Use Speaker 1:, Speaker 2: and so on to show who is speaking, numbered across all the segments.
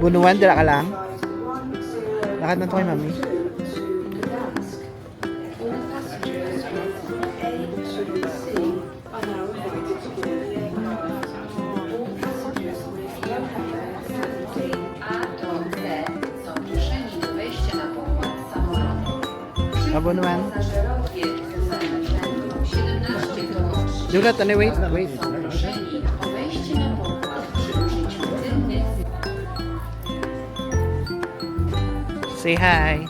Speaker 1: Bunuan, dala ka lang. Lakad na to kay mami. Bunuan. Dulat, ano, wait. Say hi.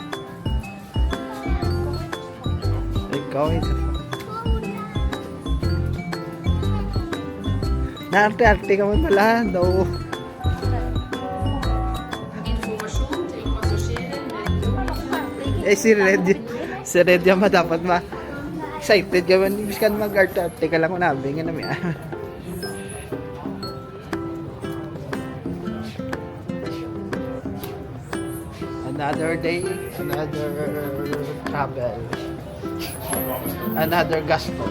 Speaker 1: They're going to... Naarte-arte ka man pala. No. Si Red yung dapat ma excited ka man. Ibig ka mag-arte-arte ka lang kung nabi nga namin. Another day, another travel, another gospel.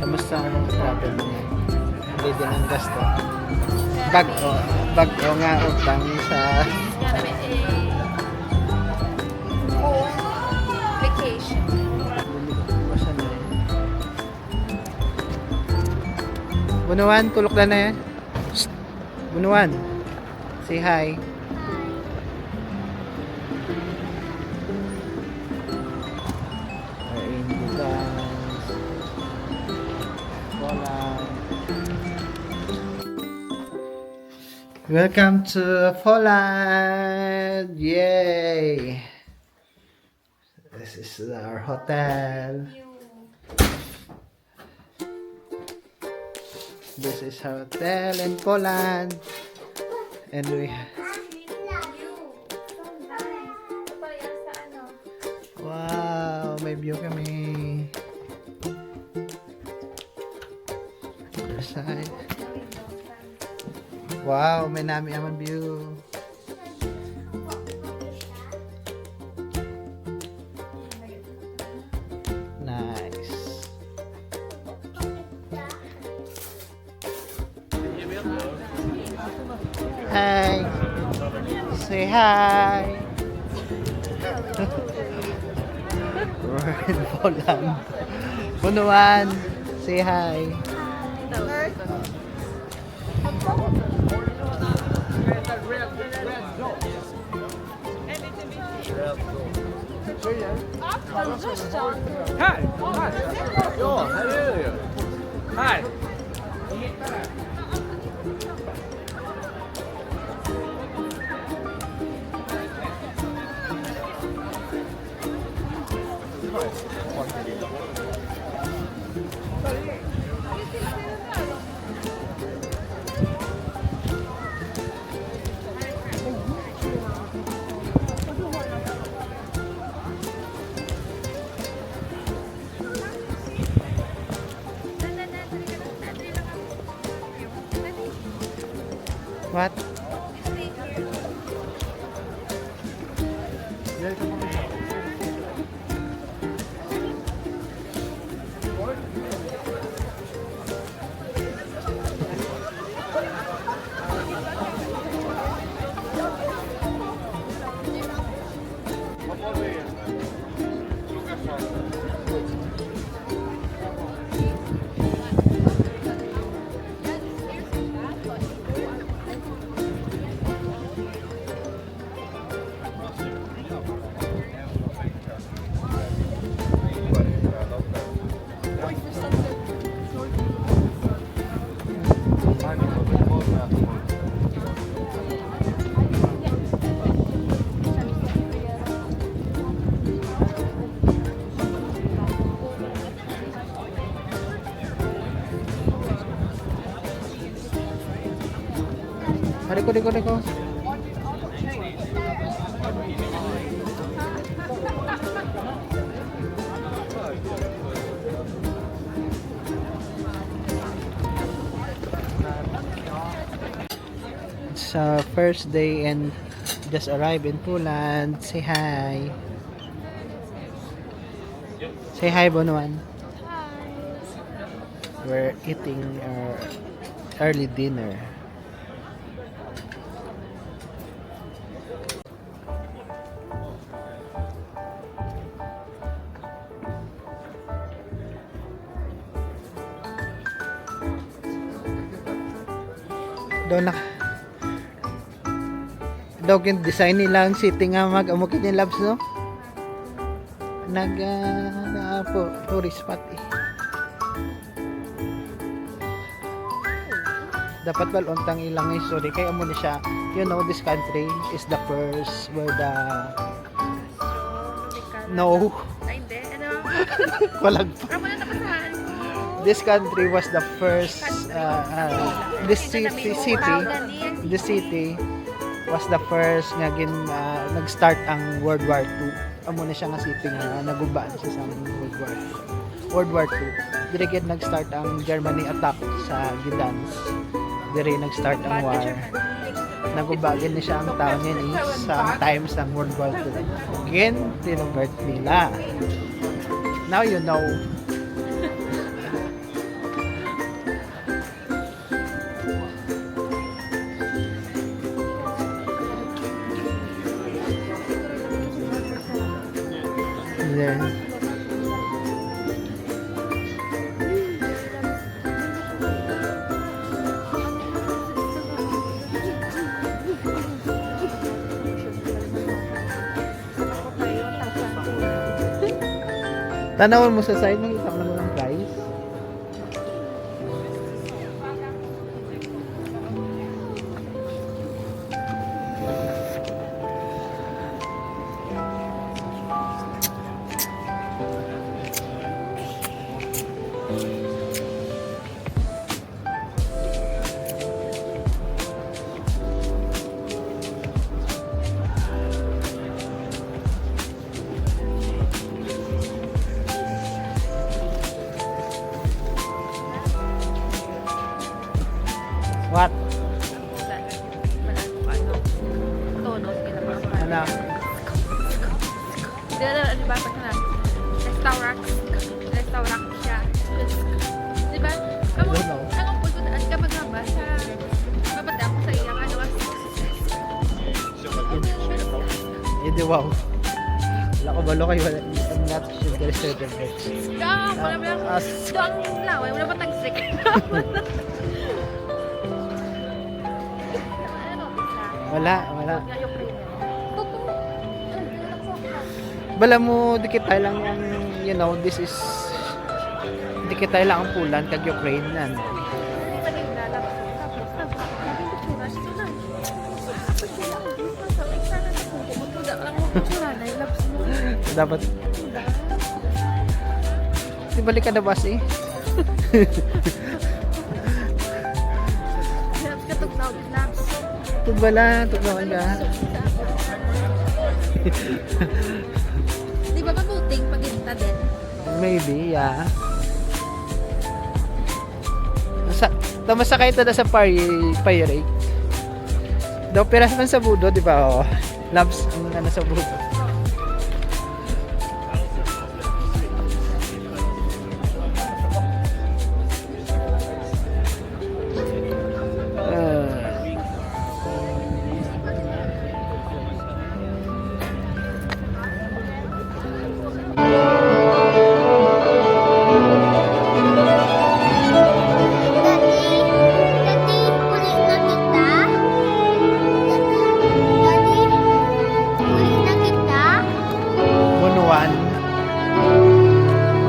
Speaker 1: Kamusta ang travel mo ngayon? Hindi din ang gasto. Bag o nga utang sa
Speaker 2: vacation.
Speaker 1: Bunuan, tulok na na yan. Shh. Bunuan, say hi. Welcome to Poland! Yay! This is our hotel. This is our hotel in Poland. And we wow, may view kami. Other side. Wow, may nami ang view. Nice. Hi. Say hi. We're in Poland. Bunuan. Say hi.
Speaker 3: Hi! Hi! Ja, här är det ju. Här!
Speaker 1: What? Deko. It's first day and just arrived in Poland. Say hi. Say hi, Bonuan. We're eating our early dinner. Daw kin design nila ang city nga mag-amukit yung labs, no? Tourist spot eh. Dapat baluntang ilang history kaya mo na siya, you know, this country is the first where the no
Speaker 2: Ay, hindi. Ano?
Speaker 1: walang
Speaker 2: Ano na napasahan mo?
Speaker 1: this country was the first this city was the first nga nag-start ang World War II. Amo na siya nga city nga nagubaan siya sa World War II. Dire gid nag-start ang Germany attack sa Gdansk. Dire nag-start ang war. Nagubagin na siya ang town yun sa times ng World War II. Again, tinubert nila. Now you know. There. Tanawan mo sa side, makita mo naman ang price. What?
Speaker 2: Tono,
Speaker 1: Ano?
Speaker 2: di ba pag na restaurant siya. Di ba?
Speaker 1: I don't know.
Speaker 2: Ang puso na ka magaba sa babata ko sa iyang ano as
Speaker 1: Hindi, wow. Wala ko balo kayo. I'm not sure there's certain bits.
Speaker 2: wala mo lang. Ito ang laway, wala ba tagsik?
Speaker 1: Wala. Bala mo, dikit tayo lang yung, you know, this is, dikit tayo lang ang Poland kag Ukraine nan. Dapat, di balik ka na bas eh. Tugbalan ka.
Speaker 2: Di ba mabuting paginta din?
Speaker 1: Maybe, yeah. Masakay ito na sa pirate. Daw piras man sa budo, di ba? Oh. Labs ang ano sa budo.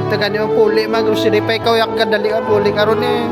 Speaker 1: Taga ni puli mag usiri pa ikaw yak gadali ka puli karon eh.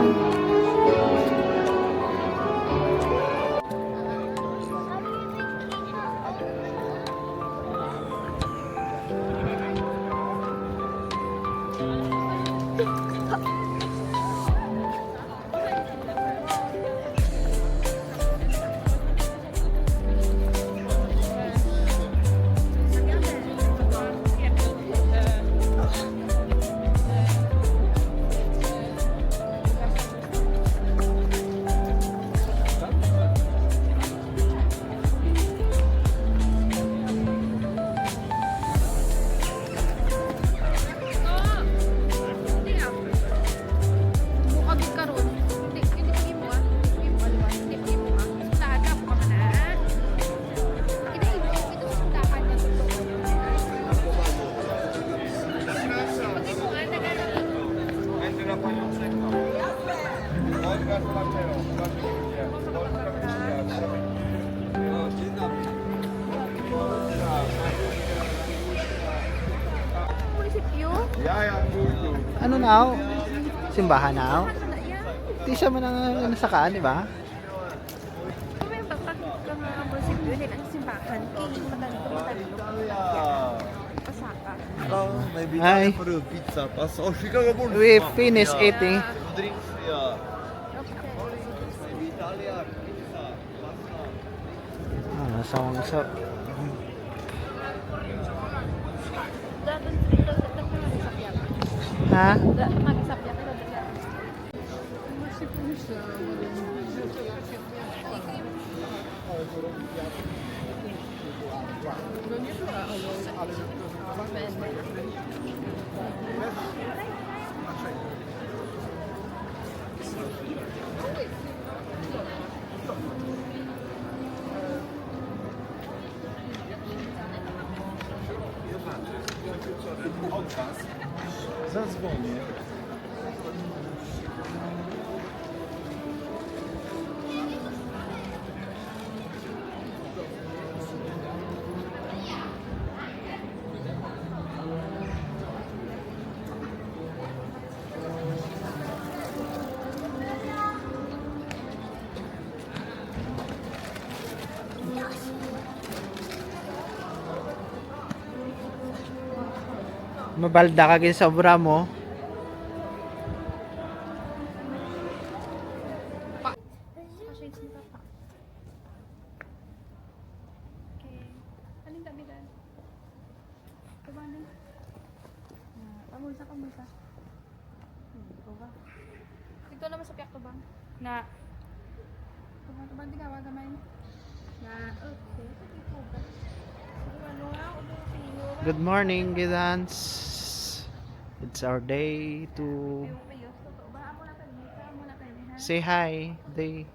Speaker 1: Ano na ako? Simbahan na ako?
Speaker 2: Ano na yan?
Speaker 1: Di siya man ang nasakaan, di ba?
Speaker 2: Kung may bakit ka mga munisipyo, hindi ang simbahan. Kaya madali ko pasaka.
Speaker 3: Maybe
Speaker 1: Hi.
Speaker 3: for a pizza. Oh, Chicago Bulls.
Speaker 1: We finish eating.
Speaker 3: Drinks, yeah.
Speaker 2: Okay.
Speaker 3: Maybe Italia, pizza, pasta.
Speaker 1: So,
Speaker 2: Dapat dito sa mag-isapyan.
Speaker 1: ha?
Speaker 2: Mag-isapyan ka na.
Speaker 3: Zadzwonię.
Speaker 1: Mabalda ka gin sa obra mo.
Speaker 2: Shades ni Papa. Okay. Anong dami dyan? Kabanan? Pamulsa. Ito ba? Dito naman sa piyak to bang? Na. Tuman di gawa gamay. Na. Okay. Ito ba? Ano nga?
Speaker 1: Good morning, Gidans. It's our day to say hi. Day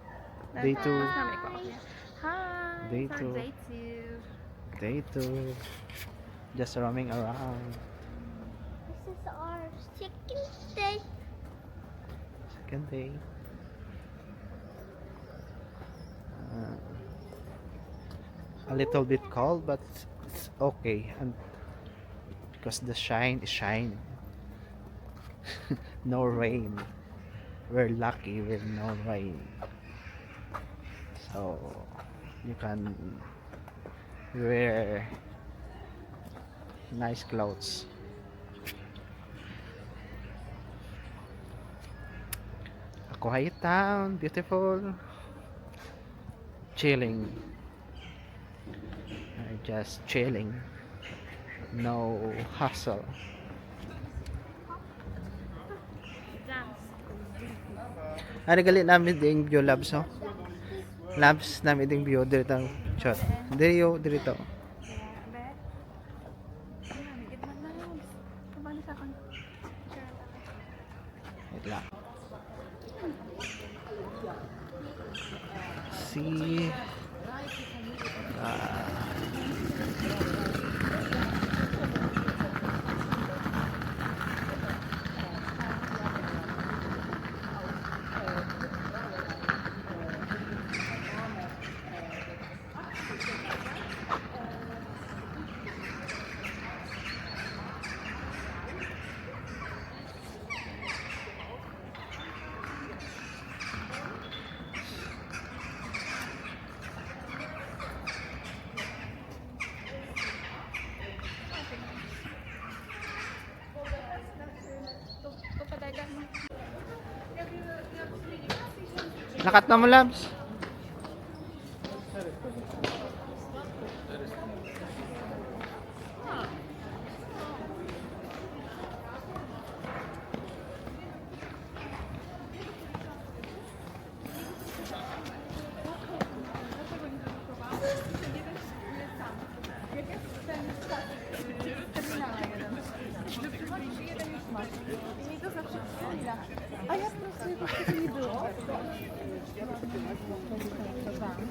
Speaker 1: 2.
Speaker 2: Hi.
Speaker 1: Day
Speaker 2: It's our
Speaker 1: two.
Speaker 2: day 2.
Speaker 1: Day 2. Just roaming around.
Speaker 4: This is our second day.
Speaker 1: Second day. A little bit cold, but it's okay. And because the shine is shine. No rain. We're lucky with no rain. So you can wear nice clothes. A quiet town, beautiful, chilling. Just chilling. No hustle. Ari gali namin ding view labs, no? Labs namin ding view dito shot. Dito. Wait lang. See. Nakat na mo, Labs.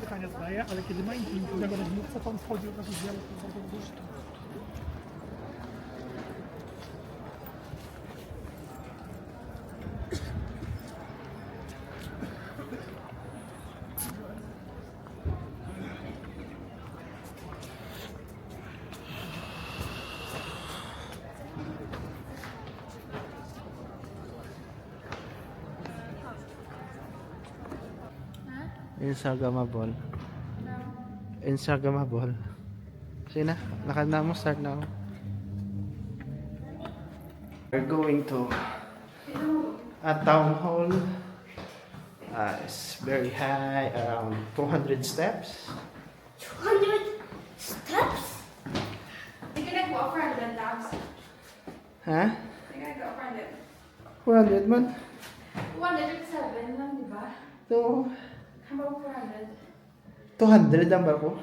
Speaker 5: Pytania zdaje, ale kiedy ma indywidualnego rozmówcę, to on wchodzi od razu z dialogu bardzo duży.
Speaker 1: Instagrammable. Instagrammable. Sige na, lakad na mo, start na ako. We're going to a town hall. It's very high, around 200 steps.
Speaker 4: 200 steps?
Speaker 2: Hindi ka nag-go friended, Tabs.
Speaker 1: Ha?
Speaker 2: Hindi ka nag-go friended.
Speaker 1: 400 man?
Speaker 2: 107 lang, di ba?
Speaker 1: So,
Speaker 2: How about 400?
Speaker 1: 200 ang barko.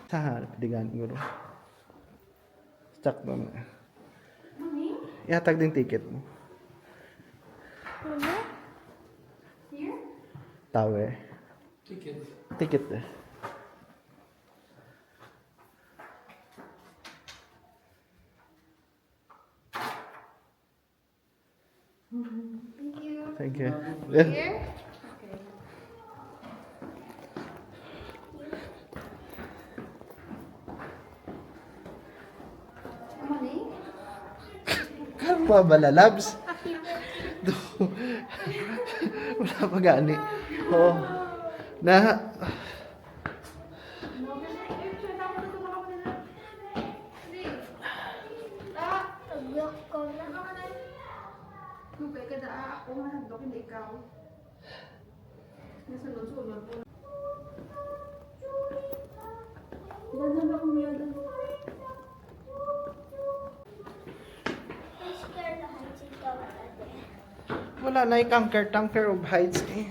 Speaker 1: Sa harap, digan guro. Stuck mo na.
Speaker 2: Mami?
Speaker 1: Ihatag din ticket mo.
Speaker 4: Mama?
Speaker 2: Here?
Speaker 1: Tower. Ticket eh.
Speaker 2: Thank you.
Speaker 1: Thank you. Yeah.
Speaker 2: Here? Okay. Mami?
Speaker 1: Karma balalabs. Wala pa gani. Oo. Na,
Speaker 4: Agyak ko na.
Speaker 2: Lugay ka na ako mahandok, hindi ikaw. Nasunod-sunod mo. Ganda ako niya doon.
Speaker 4: I'm scared of heights. Ikaw ate.
Speaker 1: wala na i-conquer of heights eh.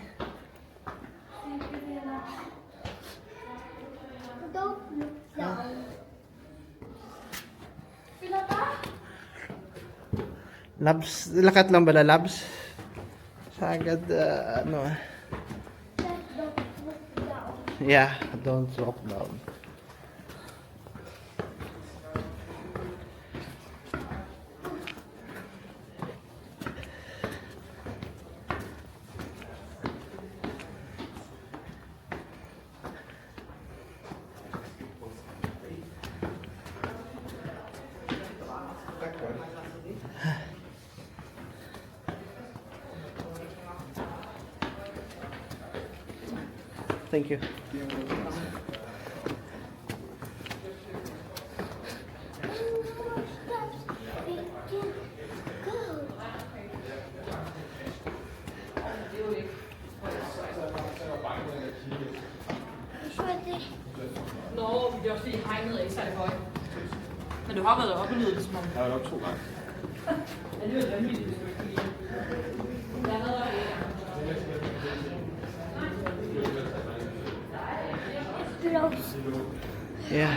Speaker 4: Don't look down.
Speaker 2: Pila ka?
Speaker 1: Labs, lakat lang bala labs? Sagad, ano.
Speaker 4: Just don't look down.
Speaker 1: Yeah, don't drop down. Thank you.
Speaker 6: Nå, det er også fordi hegnet er ikke særlig højt. Men du har været oppe og nyde det, som om.
Speaker 3: Jeg har nok 2 gange.
Speaker 6: Ja, det er vanvittigt, hvis du ikke kan lide det. Jeg har været oppe
Speaker 4: Close.
Speaker 1: Yeah.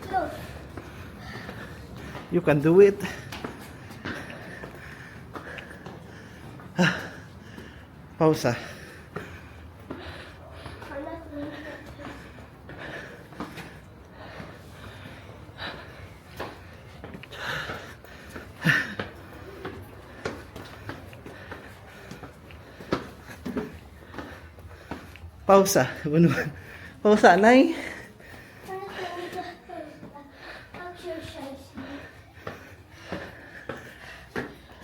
Speaker 4: Close.
Speaker 1: You can do it. Pausa. Pausa. Pausa, Nay.
Speaker 4: Exercise.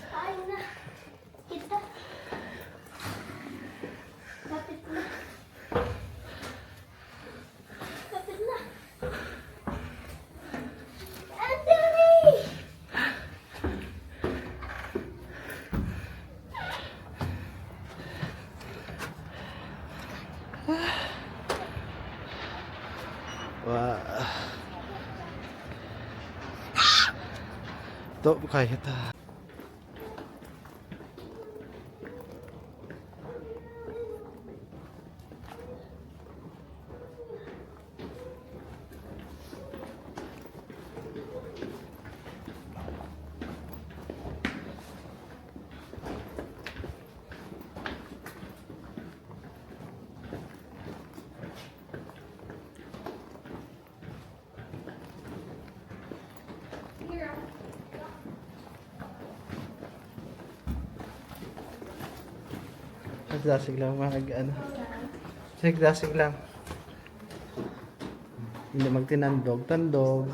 Speaker 4: Ay na. Kita. Kapit na. Kapit na. Anthony!
Speaker 1: Wah. Tuh, kaya ta.
Speaker 2: Here.
Speaker 1: Dasig lang mga ano. Dasig lang. Hindi magtinandog, tandog.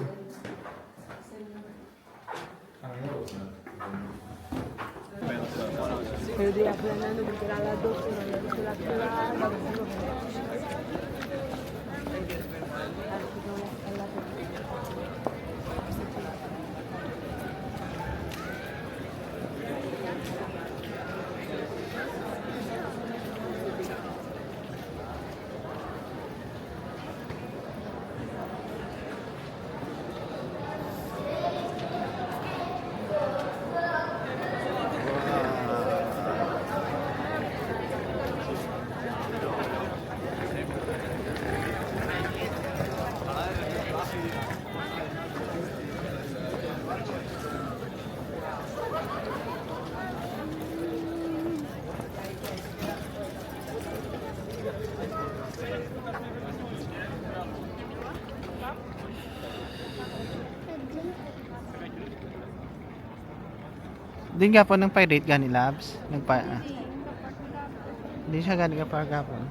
Speaker 1: Din ka po ng pirate gani labs. Hindi siya gani ka pa gapon.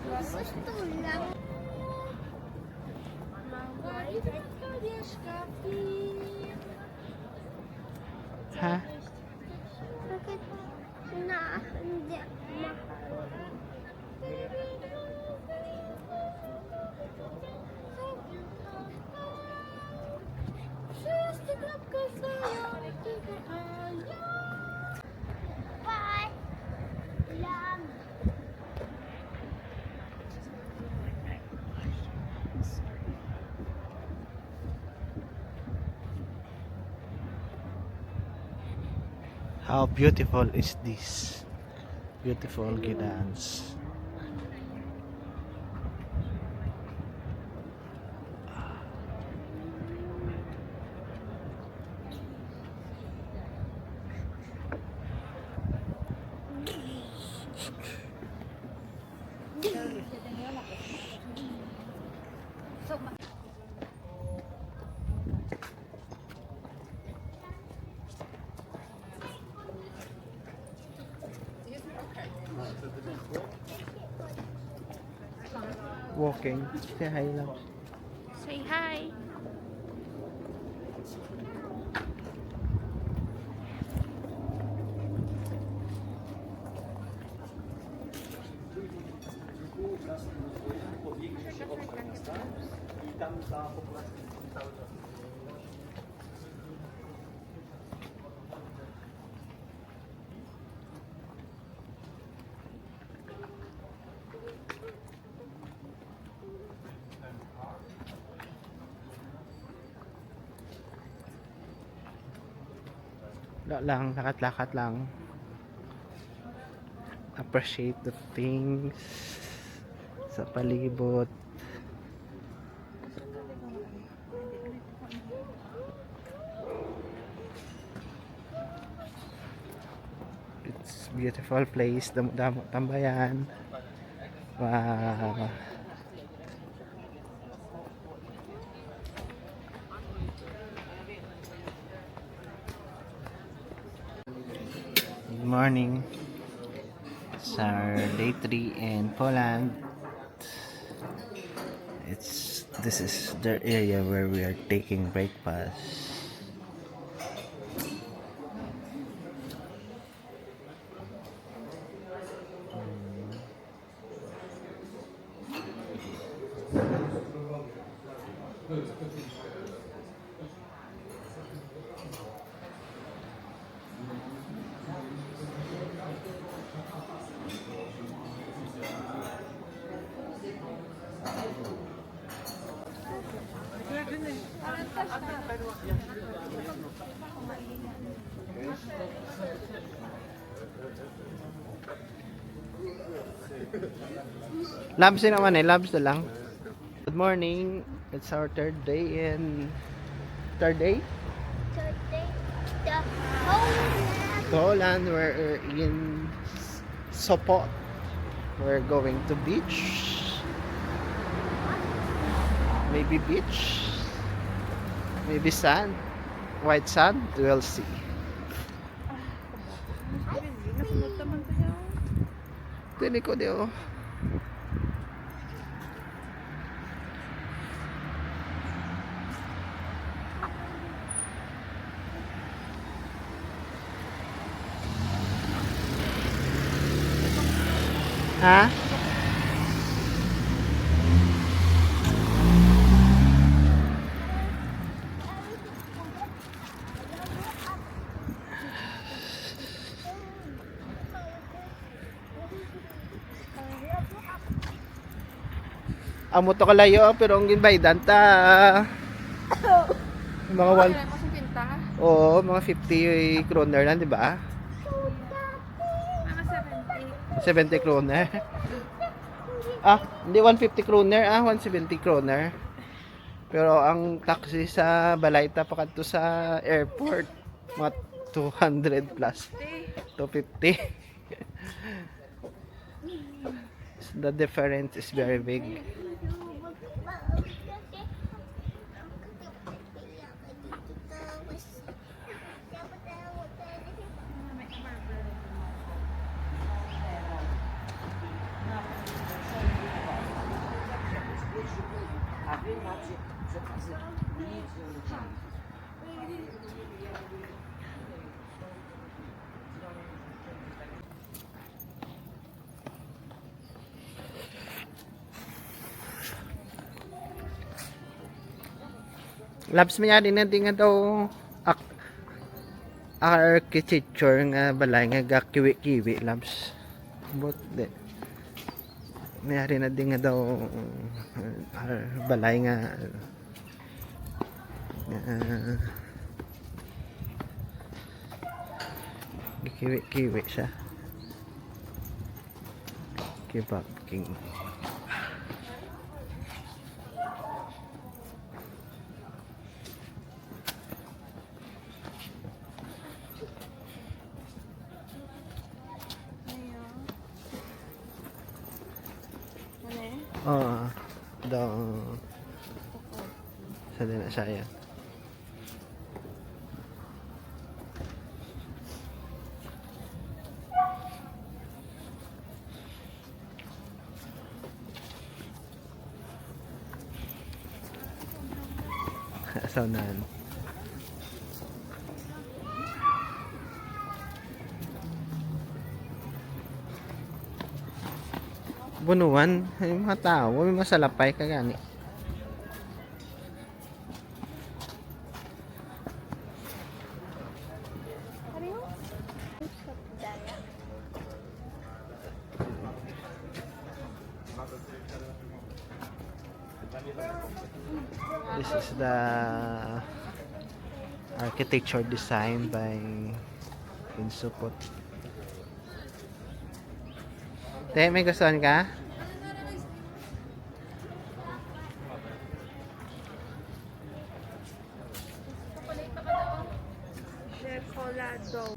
Speaker 4: Gusto lang. Mawait ka din kape.
Speaker 1: Ha?
Speaker 4: Bakit na hindi mahal? Bye. Love.
Speaker 1: How beautiful is this? Beautiful Gidans. Walking. Say hi lang.
Speaker 2: Say hi.
Speaker 1: Wala lang, lakat-lakat lang. Appreciate the things sa palibot. It's beautiful place, damo-damo tambayan. Wow. Good morning. It's our day 3 in Poland. This is the area where we are taking breakfast. Labs na naman labs na lang. Good morning. It's our third day.
Speaker 4: Third day, the
Speaker 1: Poland. We're in Sopot. We're going to beach. Maybe beach. Maybe sand. White sand. We'll see.
Speaker 2: Nasunod naman ko niya.
Speaker 1: Tini ko di oh. Ha? Amo to kalayo pero ang ginbaydan ta mga
Speaker 2: Wala
Speaker 1: one,
Speaker 2: na pasang pinta.
Speaker 1: oo, mga 50 kroner lang, di ba?
Speaker 2: Mga
Speaker 1: 70
Speaker 2: 70.
Speaker 1: kroner. Ah, hindi 150 kroner, 170 kroner. Pero ang taxi sa Balayta pa kadto sa airport mga 200 plus. 250. So the difference is very big. Labs mo yan din nga daw architecture nga balay nga gakiwi-kiwi labs. But de mayari na din nga daw balay nga kiwi-kiwi siya. Kebab king. Oo. Daw. Sa din na siya. Saunahan. Bunuan, yung mga tao, may masalapay ka gani. This is the architecture designed by Insupot. Te, may gustuhan ka?
Speaker 2: Chocolado.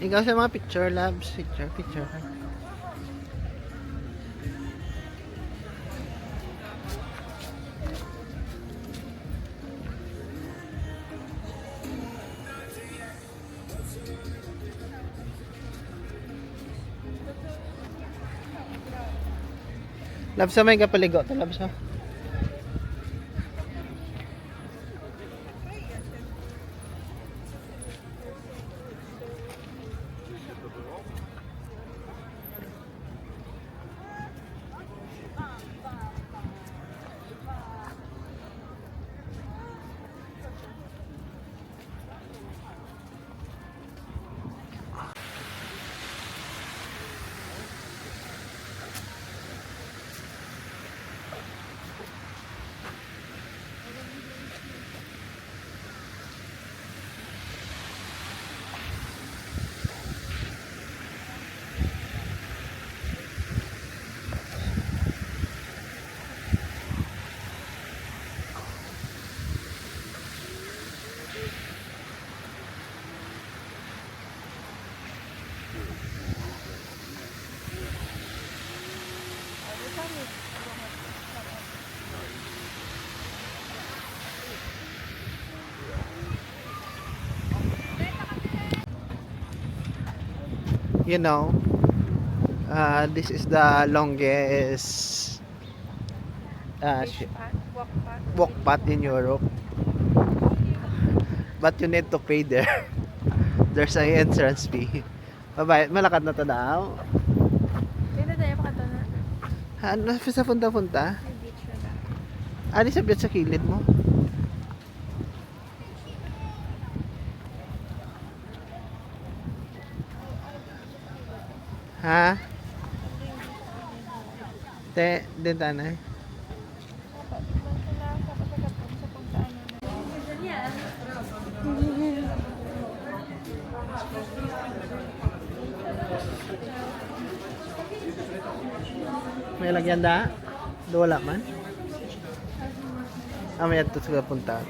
Speaker 1: Ikaw sa mga picture labs, picture. Labs sa may kapaligo to labs ha. you know, this is the longest
Speaker 2: Beach path,
Speaker 1: walk path in Europe. But you need to pay there. There's an entrance fee. Bye-bye. Malakad na to daw.
Speaker 2: Dito tayo pakata na.
Speaker 1: Ano sa punta-punta?
Speaker 2: May beach na ba?
Speaker 1: Ano sa sa kilid mo? Ha? Din tanay.
Speaker 2: Dapat ibang sila sa pagkakapon sa puntaan na.
Speaker 1: May lagyan da? Do wala man? May ato sa punta.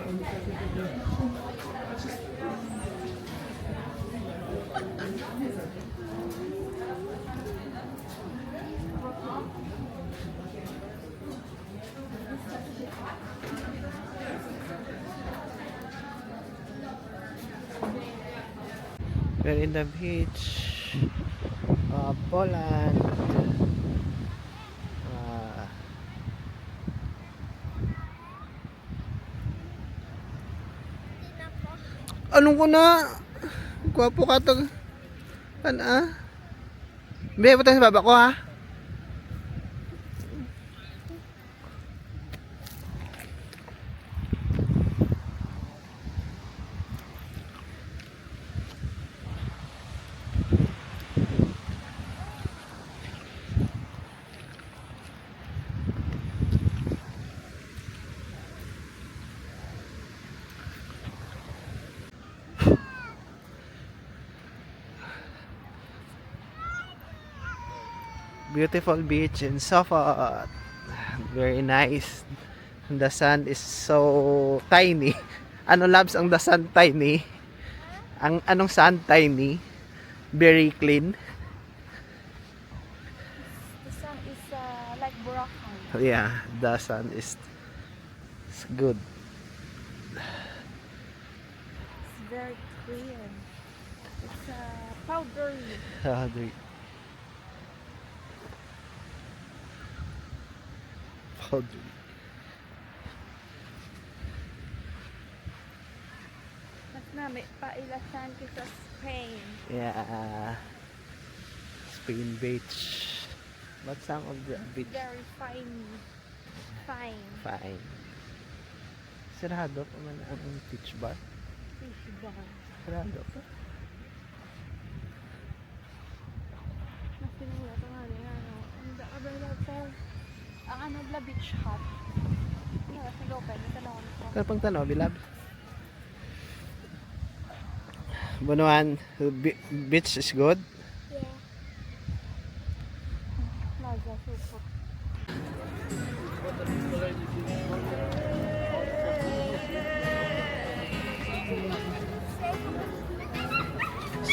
Speaker 1: We're in the beach of Poland. Anong ko na? Gwapo ka to. Ano? Be, punta sa baba ko ha. Beautiful beach in Sofot. Very nice. The sand is so tiny. Ano labs ang the sand tiny? Anong sand tiny? Very clean.
Speaker 2: The sun is like Boracay.
Speaker 1: Yeah, the sand is good.
Speaker 2: It's very clear. It's powdery.
Speaker 1: Powdery.
Speaker 2: Mas na may pailasan ko sa Spain.
Speaker 1: Yeah. Spain beach. But some of the beach
Speaker 2: Very fine. Fine.
Speaker 1: fine. Sarado pa man ang beach bar.
Speaker 2: Fish bar.
Speaker 1: Sarado pa.
Speaker 2: Mas pinula ito nga rin ang ano, la beach hut. Ano, kasi local, may talawang ko.
Speaker 1: Kapag tanaw, bilab. Bunuan, beach is good.
Speaker 4: Yeah.
Speaker 2: Plaza, super.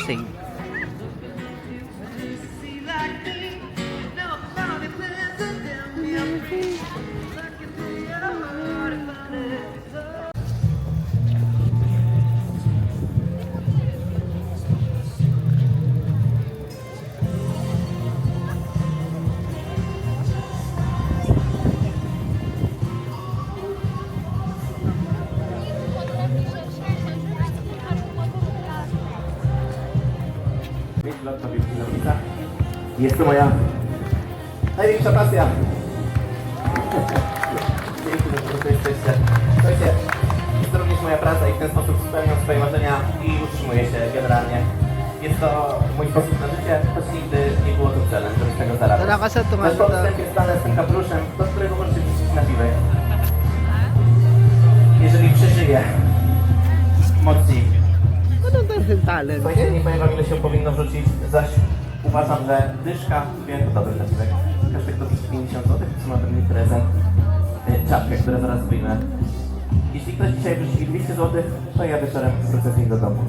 Speaker 1: Sing.
Speaker 3: Jest to moja największa pasja. Dzięki, że po prostu jesteście. Słuchajcie, jest to również moja praca i w ten sposób spełniam swoje marzenia i utrzymuję się generalnie. Jest to mój sposób na życie, choć nigdy nie było to celem, żeby z tego zarabiać.
Speaker 1: Tara ka sa tungan
Speaker 3: Nasz podstęp jest stanę z tym kapeluszem, do którego możecie wrzucić na piwek. Jeżeli przeżyję mocniej.
Speaker 1: Ano to talent?
Speaker 3: Słuchajcie, nie powiem wam ile się powinno wrzucić, zaś uważam, że dyszka, wiem, to dobry naciwek. Każdy, kto wrzuci 50 zł, to ma pewnie prezent, czapkę, które zaraz wyjmę. Jeśli ktoś dzisiaj wrzuci 200 zł, to ja wieczorem wrócę z nim do domu.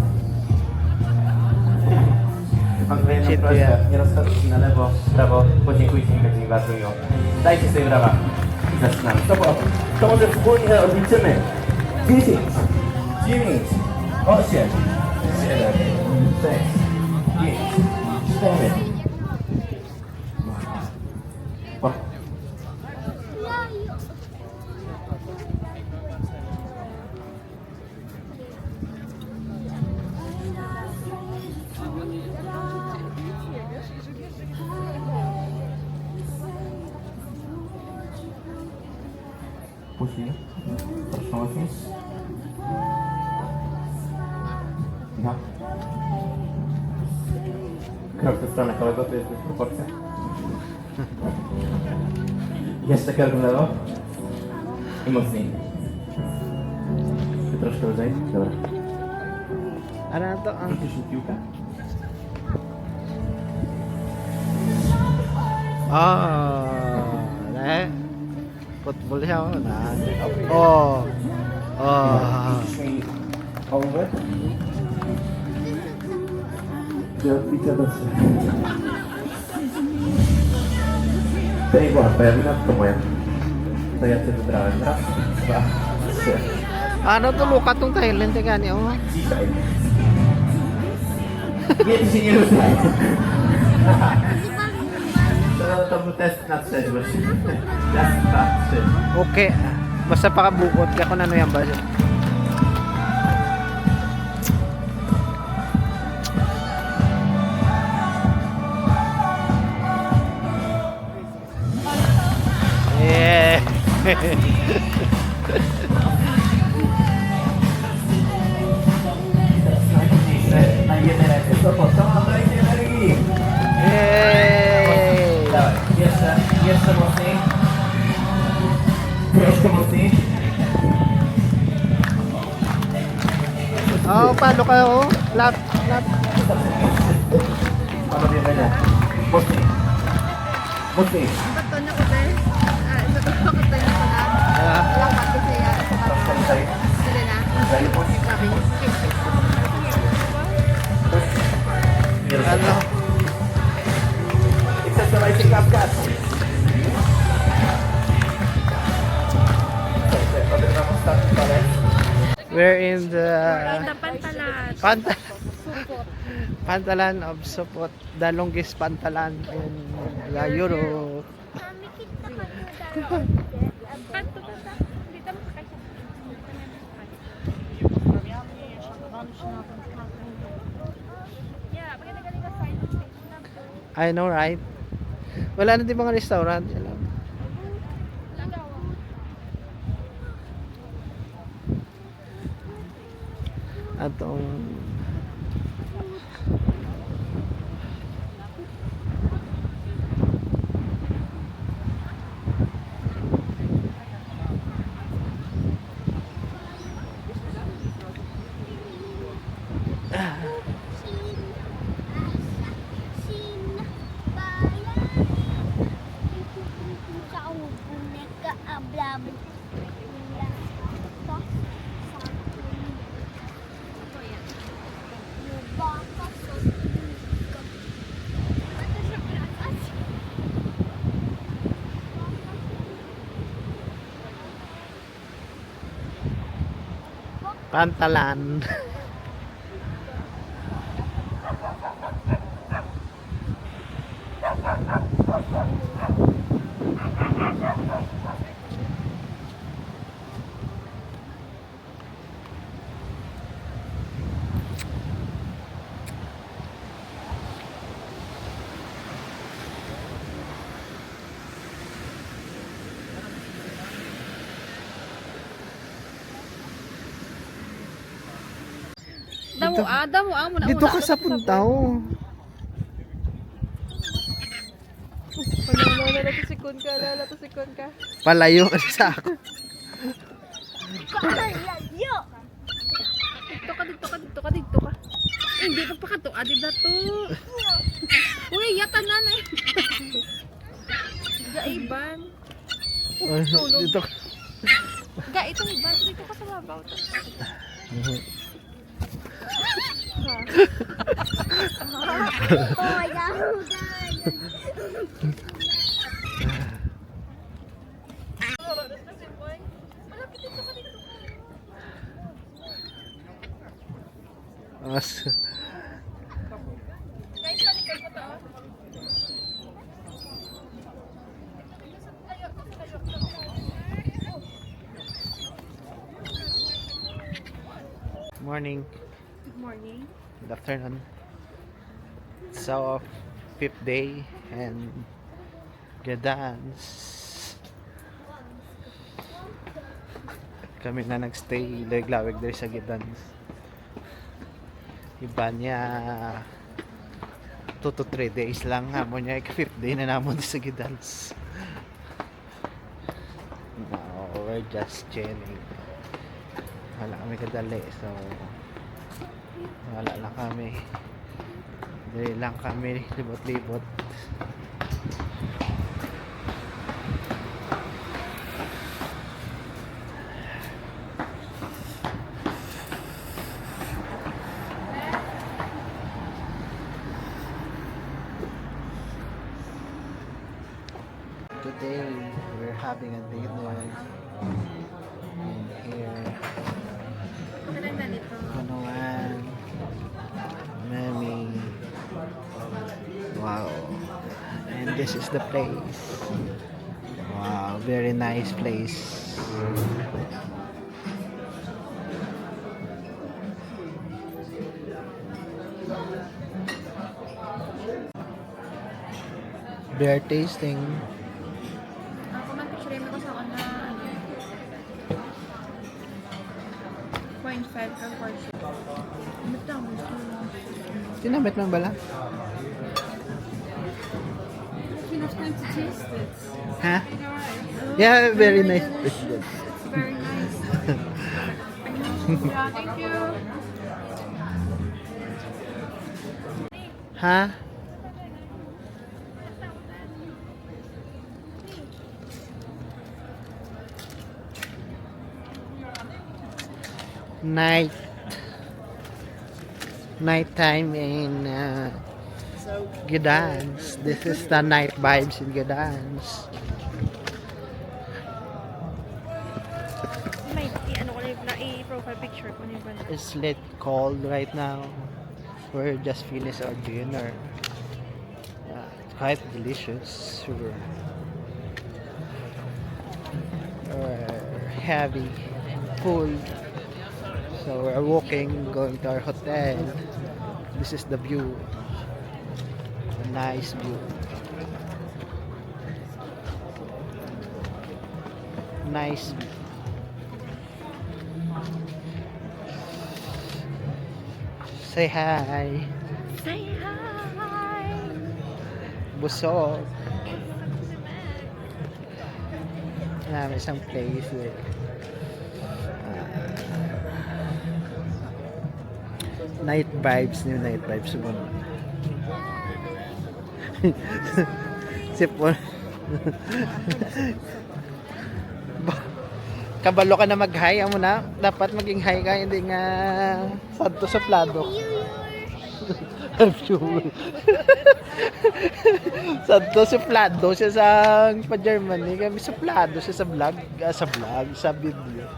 Speaker 3: Mam tutaj jedną
Speaker 1: Dziękuję.
Speaker 3: prośbę, nie rozchodźcie się na lewo, prawo, podziękujcie mi, będzie mi bardzo miło. Dajcie sobie brawa i zaczynamy. To może wspólnie odliczymy. 10, 9, 8, 7, 6, 5, Przeczytajmy. O. Puści. Proszę mocniej. No. Krok w stronę kolego, to jest dysproporcja. Jeszcze krok w lewo. I mocniej. Ty troszkę wyżej. Dobra.
Speaker 1: Ano na to? Ang
Speaker 3: Rzucisz mi piłkę?
Speaker 1: ne? Football siya, oh. Na. Oh. Oh.
Speaker 3: Rzucisz mi ołówek? Do odbicia do To nie była twoja wina, to moja. To ja cię wybrałem. Raz, dwa, trzy.
Speaker 1: Ano to, luka tong Thailand, teka niyo. Oh.
Speaker 3: Dzisiaj. Nie, ty się nie ruszaj. To był test na trzeźwość. Raz, dwa, trzy.
Speaker 1: Okay. Basta pakabukot ka kung ano yan ba. Yeah.
Speaker 3: Najważniejsze, na jednej ręce. To po co? Mam rękę energii.
Speaker 1: Yay!
Speaker 3: Dawaj, jeszcze mocniej. Troszkę mocniej.
Speaker 1: Oh, paano kayo? Lap, lap.
Speaker 3: Panowie, będę. Mocniej. Mocniej.
Speaker 2: Pagkatanya ko din. Ito to pagkatanya ko na.
Speaker 1: Ah,
Speaker 2: Lapat ko siya sa
Speaker 3: Troszkę wyżej.
Speaker 2: Sila na.
Speaker 3: Wyżej, puść.
Speaker 2: Sabi.
Speaker 3: Nie ruszaj.
Speaker 1: ano?
Speaker 3: I przesuwajcie klapkę. Słuchajcie, odegram ostatni palec.
Speaker 1: We're in the
Speaker 2: Pantalan.
Speaker 1: Pantalan of Sopot, the longest pantalan in the Europe.
Speaker 4: Mami, kita ka doon.
Speaker 2: Kanto ka sa. Dito mo sa Yeah, pagka galing ka side station na.
Speaker 1: I know, right? Wala na din mga restaurant. Alam.
Speaker 2: Lagawa.
Speaker 1: Atong pantalan.
Speaker 2: Damo mo na.
Speaker 1: Dito ka sa puntaw.
Speaker 2: Lalato-sikon ka.
Speaker 1: Palayo sa ako.
Speaker 2: Dito ka. Hindi pa ka to. Adi na to. Uy, yata na na. Gaiban.
Speaker 1: Dito ka.
Speaker 2: Itong iban. Dito ka sa babaw.
Speaker 4: Oh my God.
Speaker 1: Mas,
Speaker 2: Guys, sa likod mo to.
Speaker 1: Morning.
Speaker 2: Good morning.
Speaker 1: Good afternoon. So, fifth day and dance. Kami na nagstay lawig there sa Gidans. Iba niya 2 to 3 days lang hamon niya 5th day na namon sa Gidans. Now we're just chilling. Wala kami kadali, so wala lang kami. Dali lang kami libot-libot. Today we're having a dinner in here.
Speaker 2: Maganda nito.
Speaker 1: Punuan. Mami. Wow. And this is the place. Wow, very nice place. Beer tasting.
Speaker 2: Ako man picture mo ko sa na 0.5 ka portion. Basta mo
Speaker 1: Tinamit mo bala?
Speaker 2: You have time to taste it.
Speaker 1: Ha? Yeah, very nice.
Speaker 2: It's very nice. Yeah, thank you.
Speaker 1: Ha? Nighttime in Gidans. This is the night vibes in Gidans.
Speaker 2: May ano ko na i-profile picture ko niya ba?
Speaker 1: It's lit cold right now. We're just finished our dinner. It's quite delicious. We're heavy, full. So we're walking, going to our hotel. This is the view. A nice view. Nice view. Say hi.
Speaker 2: Say hi!
Speaker 1: Busog. Namin isang place eh. Night vibes mo. Sipon. Kabalo ka na mag-hi mo na. Dapat maging hi ka, hindi nga santo suplado. Santo suplado siya sa pa-Germany. Kami suplado siya sa video.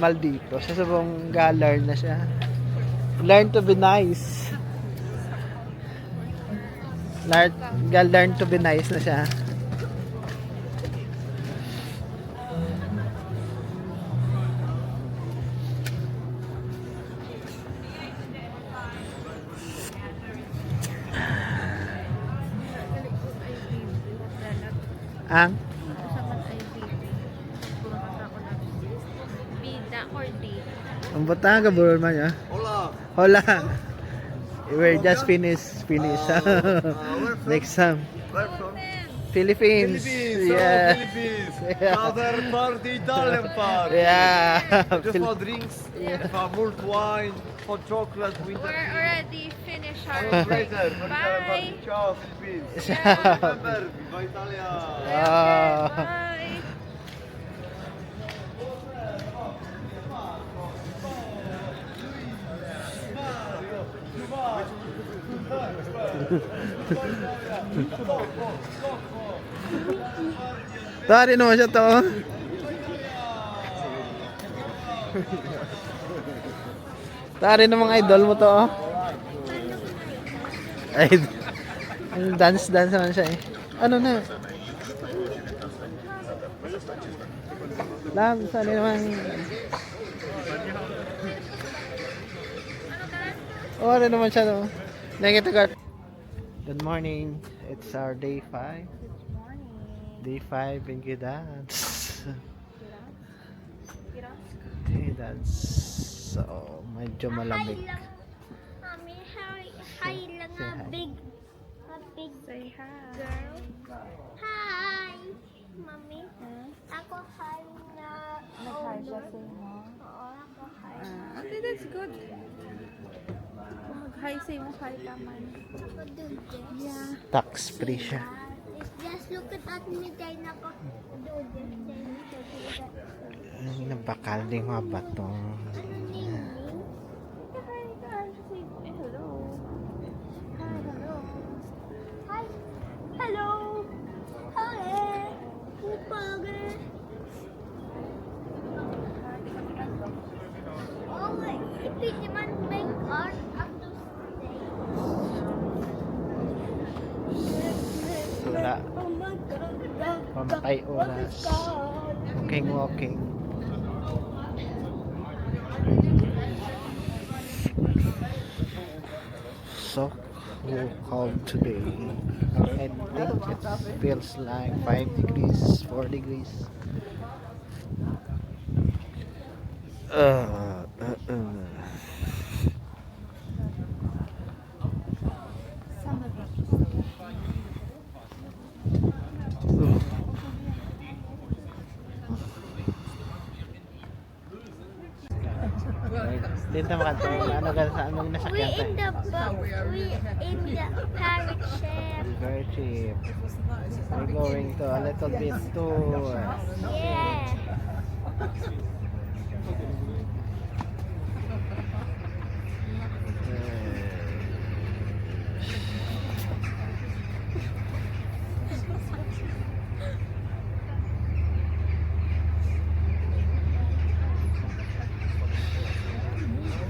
Speaker 1: Maldito. Siya sabong galar na siya. Learn to be nice. Learn to be nice na siya. Ang
Speaker 2: Bida or D?
Speaker 1: ang butang ka bro man ya. Hola. We're just finished. Next time.
Speaker 7: Where from?
Speaker 1: Philippines. Yeah.
Speaker 7: Philippines.
Speaker 1: Yeah.
Speaker 7: Other party, Italian party.
Speaker 1: Yeah.
Speaker 7: Just for drinks, for mulled wine, for chocolate, winter.
Speaker 2: We're already finished our
Speaker 7: Later.
Speaker 2: Bye!
Speaker 7: Ciao, Philippines.
Speaker 1: Yeah.
Speaker 7: Remember, Viva Italia.
Speaker 1: Ah.
Speaker 2: Bye!
Speaker 1: Tari naman siya to. Tari na mga idol mo to. Ay, dance naman siya eh. Ano na? Lang, saan naman? Oh, ano naman siya, no? Nakita ko. Good morning. It's our day 5.
Speaker 2: Good morning.
Speaker 1: Day 5 in Gidans. Gidans. So, medyo malamig.
Speaker 4: Hi lang. Mami, hi lang
Speaker 1: Say hi.
Speaker 4: a big
Speaker 2: Say hi.
Speaker 4: girl. Hi. Mami. Ako hi na.
Speaker 2: Nag-hi siya sa inyo.
Speaker 4: Oo, ako hi.
Speaker 2: Okay, that's good. Kung mag-hi sa'yo mo, hi ka man.
Speaker 4: Ako dun din.
Speaker 2: Yeah.
Speaker 1: Tax free siya.
Speaker 4: Just look at me then ako do this then
Speaker 1: Ay, nabakal din mga bato.
Speaker 2: Hi ka. Say hello. Hi, hello.
Speaker 4: Hi. Hello. Hi. Kupage. Oh my, if you want to make art of those
Speaker 1: Wala.
Speaker 4: oh my god.
Speaker 1: Pamatay oras. Walking. So cold today. I think it feels like 5 degrees, 4 degrees. Dito makatulong. Ano ka sa ano
Speaker 4: We
Speaker 1: nasakyan
Speaker 4: in the boat. We in the pirate ship.
Speaker 1: Very cheap. We're going to a little bit tour.
Speaker 4: Yeah.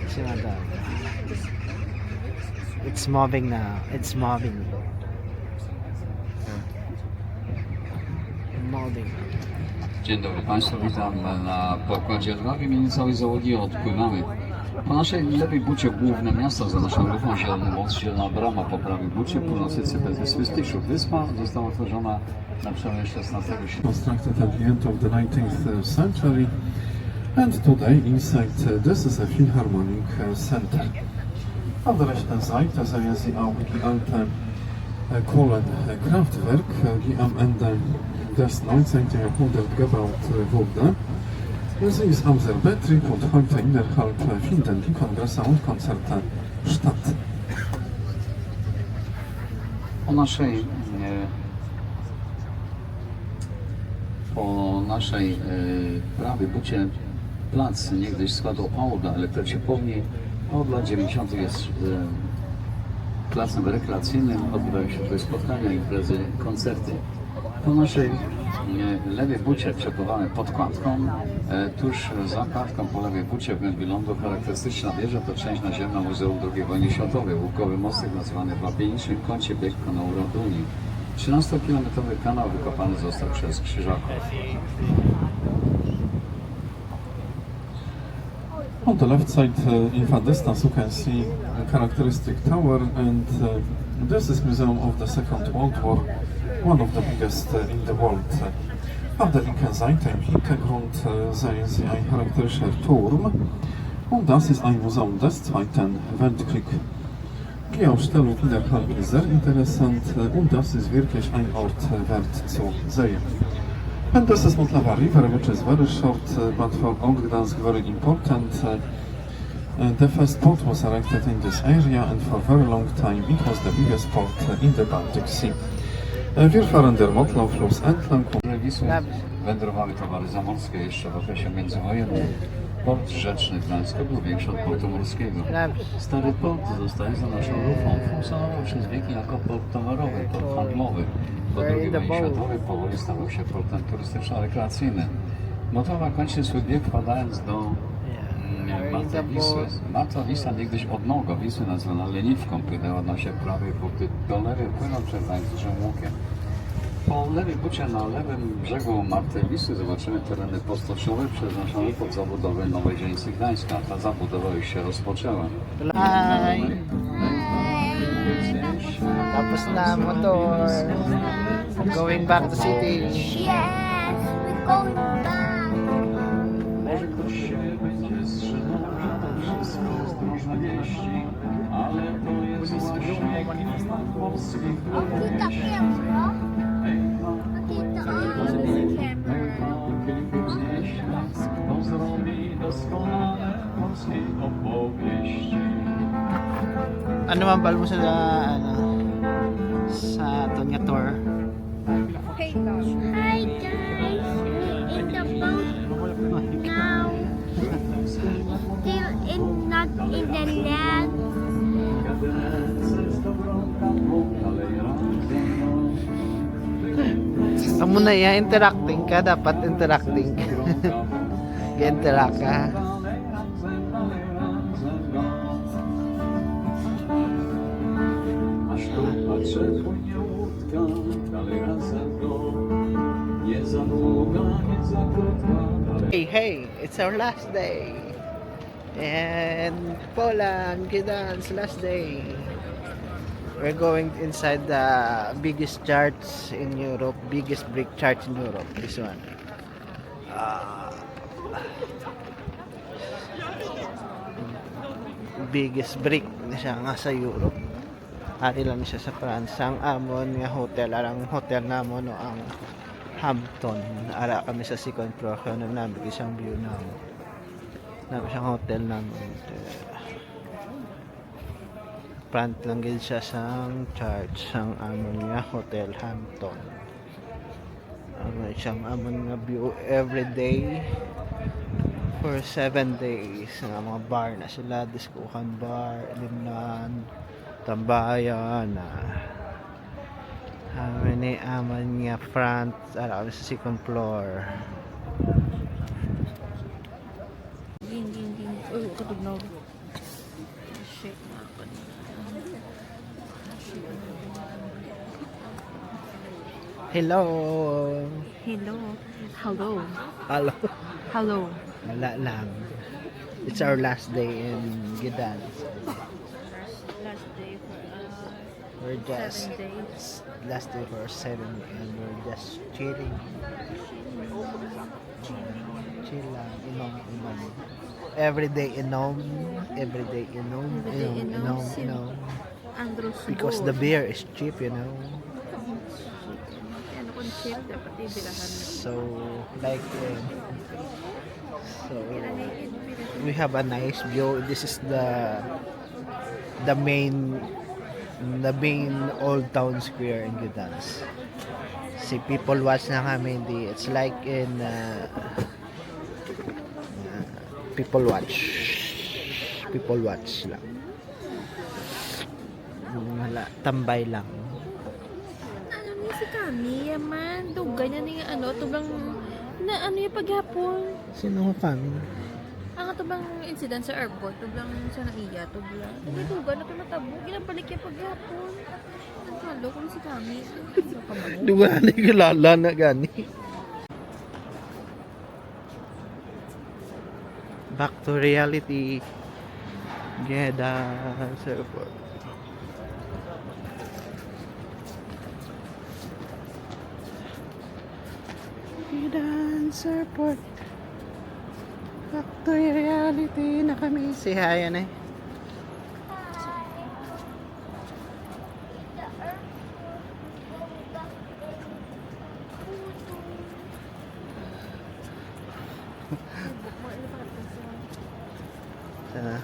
Speaker 1: Si Madam. It's moving now. It's moving. Moving.
Speaker 8: Dzień dobry Państwu, witam na pokładzie Odwagi. W imieniu całej załogi odpływamy. Po naszej lewej bucie główne miasto za naszą lufą Zielony Most, Zielona Brama po prawej bucie, północy Cypres wyspy Styszów. Wyspa została utworzona na przełomie XVI
Speaker 9: constructed at the end of the 19th century, and today inside this is a Philharmonic center. Auf der rechten Seite sehen Sie auch die alte Kohlenkraftwerk, die am Ende des 19. Jahrhunderts gebaut wurde. Sie ist am Serbetrieb und heute innerhalb finden die Kongresse und Konzerte statt.
Speaker 8: Po naszej prawej bucie plac niegdyś składu opału dla elektrociepłowni. Od lat 90. jest placem rekreacyjnym, odbywają się tutaj spotkania, imprezy, koncerty. Po naszej lewej bucie przepływamy pod kładką. Tuż za kładką po lewej bucie w głębi lądu charakterystyczna wieża to część naziemna Muzeum II Wojny Światowej. Łukowy mostek nazywany w łapieniczym kącie bieg kanału Raduni. 13-kilometrowy kanał wykopany został przez Krzyżaków.
Speaker 9: On the left side, in far distance, you can see a characteristic tower, and this is Museum of the Second World War, one of the biggest in the world. Auf der linken Seite im Hintergrund sehen Sie ein charakterischer Turm, und das ist ein Museum des Zweiten Weltkriegs. Die Ausstellung innerhalb ist sehr interessant, und das ist wirklich ein Ort wert zu sehen. And this is Motlava River, which is very short, but for Old Gdansk very important. The first port was erected in this area, and for a very long time it was the biggest port in the Baltic Sea. Wir fahren der Motlaufluss entlang.
Speaker 8: Wisły wędrowały towary zamorskie jeszcze w okresie międzywojennym. Port rzeczny w Gdańsku był większy od portu morskiego. Stary port zostaje za naszą lufą. Funkcjonował przez wieki jako port towarowy, port handlowy. Po II wojnie światowej powoli stawał się portem turystyczno-rekreacyjnym. Motowa kończy swój bieg wpadając do Martwa Wisły. Martwa Wisła niegdyś odnoga Wisły nazwana Leniwką płynęła na się prawej bukty Dolery, płynął przez Najwyższym Łukiem. Po lewej bucie na lewym brzegu Martej Wisły zobaczymy tereny postoczowe przeznaczone pod zabudowę Nowej Dzielnicy Gdańska. Ta zabudowa już się rozpoczęła.
Speaker 1: Hi! Tapos na motor. Going back to city.
Speaker 4: Yes, we're going back.
Speaker 8: Może ktoś się będzie wstrzymał, to wszystko zdrożne wieści, ale to jest właśnie polskich
Speaker 4: Kita camera. Kita
Speaker 8: kilku znieść, to zrobi doskonale polskiej opowieści.
Speaker 1: Ano man bal mo sa Tonya Tour?
Speaker 2: Hey, gosh.
Speaker 4: Hi guys, we're in the boat now. Still not in the land.
Speaker 1: Amo na yan, interacting ka. Dapat interacting ka. Interact ka.
Speaker 8: Aż tu patrzę, płynie łódka, dalej razem go. Nie za długa, nie za krótka, dalej.
Speaker 1: Hey, it's our last day. And Poland, Gdansk, last day. We're going inside the biggest church in Europe, biggest brick church in Europe. This one. Biggest brick na siya nga sa Europe. Ari lang siya sa France. Ang amon nga hotel, arang hotel namon no ang Hampton. Ara kami sa second floor kaya namin isang view namon. Namin siyang hotel namon. Front lang gid siya sa church ang amon nga hotel Hampton. Ang siyang amon nga view every day for 7 days. Nga mga bar na sila, diskuhan bar, limnan, tambayan na ni aman nga front ara kami sa second floor.
Speaker 2: Ging. Oh, katugnaw. Shit na pa.
Speaker 1: Hello.
Speaker 2: Hello.
Speaker 1: Hello.
Speaker 2: Hello.
Speaker 1: Wala lang. It's our last day in Gdansk.
Speaker 2: Last day for
Speaker 1: We're just
Speaker 2: 7 days.
Speaker 1: last day for 7 and we're just chilling. Chill lang, inom. Everyday inom.
Speaker 2: Andros
Speaker 1: Because the beer is cheap, you know.
Speaker 2: ano kung chill dapat ibilahan.
Speaker 1: So like so we have a nice view. This is the main old town square in Gdansk. Si people watch na kami, hindi. It's like in people watch lang. Wala, tambay lang.
Speaker 2: Ano niya si Kami, yaman. Dugay na niya tubang na ano yung paghapon.
Speaker 1: Sino kami?
Speaker 2: Ang tubang incident sa airport, tubang sa naiya, tublang. Dugay na ito natabo, ginabalik yung paghapon. Ang kalo ko si Kami. Ano ka mo?
Speaker 1: Di ba na kilala na gani? Back to reality. Gdansk Airport. Gdansk Airport. Back to reality na kami. Si Hayan eh. Sana.